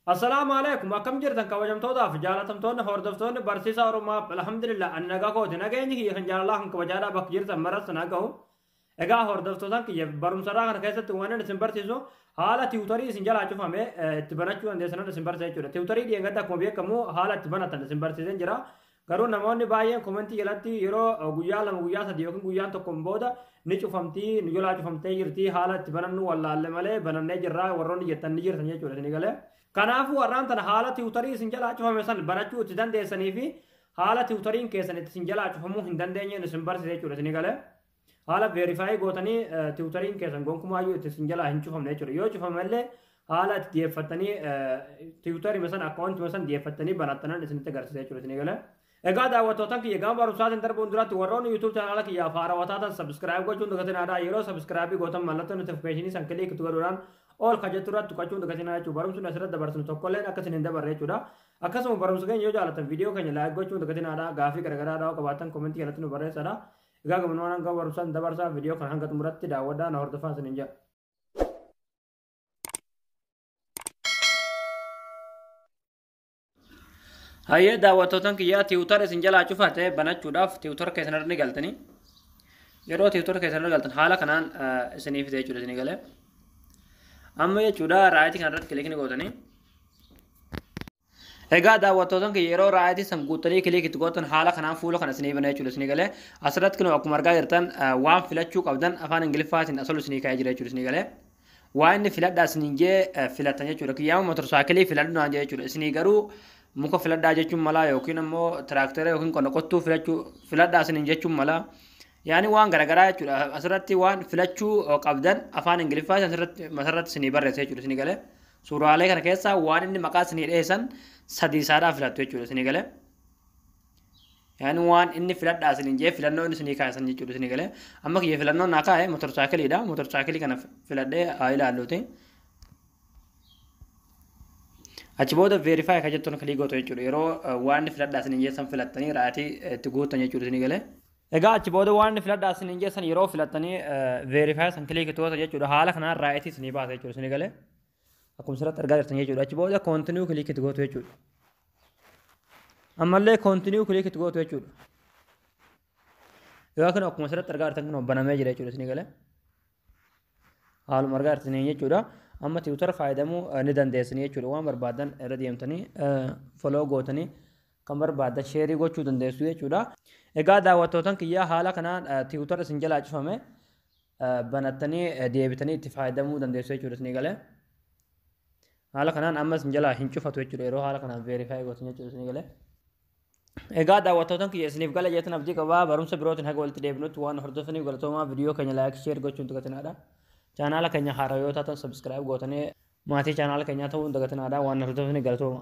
السلام عليكم أكم جرتن كوجم تودا في جالتم تون هوردفتون برسيسا ورما الحمد لله أن نجاكو تنجيني هي خنجال الله كوجادا بكجرتن مرس نجاكو إجا هوردفتون كي برم سراغ كيسة توانا نسمبر تيزو حالة تيوتري سنجال أشوف همه تبناتشو عند سنة نسمبر سيجورا تيوتري دي عند كم بيه كمو حالة تبنات نسمبر سيزن جرا garuu namoonni baay'een komentii jalatti yeroo guyyaa lama guyyaa sadii yookiin guyyaan tokkoon booda ni cufamtii ni jolaa cufamtee jirti haala itti banannu wallaalle malee banannee jirraa warroonni jettan ni jirtan jechuudha isin galee kanaafuu warraan tana haala tiwutarii isin jalaa cufame san banachuu itti dandeessanii fi haala tiwutariin keessan itti isin jalaa cufamuu hin dandeenye isin barsise jechuudha isin galee haala veerifaayii gootanii tiwutariin keessan gonkumaayyuu itti isin jalaa hin cufamne jechuudha yoo cufamallee haala itti dhiyeeffattanii tiwutarii masan akkaawuntii masan dhiyeeffattanii banattanan isinitti agarsiisa jechuudha isin galee egaa daawwattootaan kiyya gama barumsaatiin darbuun duratti warroonni yuutuub chaanaala kiyyaaf haarawaa taatan sabskiraayib gochuun dagatinadha yeroo sabskiraayibii gootan mallattoo notifikashinii san kilik godhuudhaan ol kajettu irratti tuqachuun dagatinaa jechuudha barumsuun asirratti dabarsinu tokkolleen akkasiin hin dabarre jechuudha akkasuma barumsa keenya yoo jaalatan viidiyoo keenya laayik gochuun dagatinadha gaafii garagaraadhaa qabaatan komentii jalatti nu barreessadha egaa gamanaan gama barumsaan dabarsaa viidiyoo kana hanga xumuratti daawwadhaa na hordofaa isiniin jedha. Hayyee daawwattootaan kiyyaa tiwutar isin jalaa cufate banachuudhaaf tiwutar keessan irra ni galtanii yeroo tiwutar keessan irra galtan haala kanaan isiniif fide jechuudha isinii galee amma jechuudha raayitii kana irratti kilikni gootanii egaa daawwattootaan kiyya yeroo raayitii san guuttanii kilikii gootan haala kanaan fuula kana isinii bana jechuudha isinii galee asirratti kun akkuma argaa jirtan waan filachuu qabdan afaan ingiliffaatiin asol isinii kaa'ee jira jechuudha isinii galee waan inni filadhaa isinii jee filatan jechuudha kiyyaama motorsaayikilii filadhu naan jee jechuudha isinii garuu muka filadhaa jechuun mala yookiin ammoo tiraaktera yookiin qonna qottuu filadhaa isiniin jechuun mala yaani waan garagaraa jechuudha asirratti waan filachuu qabdan afaan ingiliffaa asirratti isinii barreessa jechuudha isinii galee suuraalee kana keessaa waan inni maqaa isinii dhiyeessan sadii isaadhaa filattu jechuudha isinii galee yaani waan inni filadhaa isiniin jee filannoo inni isinii kaasan jechuudha isinii galee amma kiyya filannoo naa kaa'e motorsaayikiliidha motorsaayikilii kana filadhee haa ilaalluuti. achi booda veerifaayii kan jettuun kilii gootu jechuudha yeroo waan inni filadhaa isiniin jeessan filattanii raayitii itti guutan jechuudha isinii galee egaa achi booda waan inni filadhaa isiniin jeessan yeroo filattanii veerifaayii san kilii gootan jechuudha haala kanaan raayitii isinii baasa jechuudha isinii galee akkuma asirratti argaa jirtan jechuudha achi booda koontiniyuu kilii itti gootu jechuudha ammallee koontiniyuu kilii itti gootu jechuudha egaa kun akkuma asirratti argaa jirtan kun banamee jira jechuudha isinii galee haaluma argaa jirtan jechuudha amma tiwutar fayyadamuu ni dandeessanii jechuudha waan barbaadan irra deemtanii foloo gootanii kan barbaadan sheerii gochuu dandeessu jechuudha egaa daawwattootaan kiyyaa haala kanaan tiwutar isin jalaa cufame banattanii deebitanii itti fayyadamuu dandeessu jechuudha isinii galee haala kanaan amma isin jalaa hin cufatu jechuudha yeroo haala kanaan veerifaayii gootan jechuudha isinii galee egaa daawwattootaan kiyya isiniif gala jeetan abdii qabaa barumsa birootiin haga walitti deebinutti waan hordofaniif galatoomaa viidiyoo keenya laayik sheer gochuun tuqatinaadha. channel keenya haaraa yoo taatan subscribe gootanii maatii channel keenyaa ta'uu dagatinaa waan hordofanii galatooma.